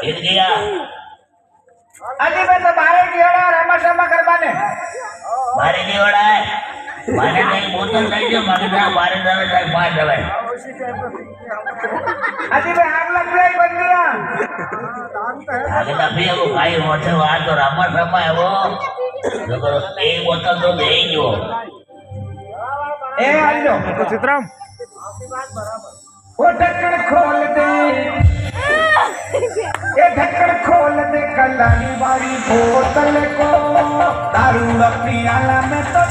hit ગયા अजी मैं तो बाहर की ओर रमशमा करवाने બારે દેવડાય મારે કઈ બોતલ લઈ જો મારે ના બારે દવે થાય પાંચ દવે अजी मैं आग लग गई बन गया આગે તપી એવો કાઈ મોટે વાત તો રમશમાં એવો જો એક બોતલ તો દઈ જો ए आलो तो चित्राम वो ढक्कन खोल दे ये ढक्कन खोल दे कलाली वाली बोतल को दारू अपनी आला में तो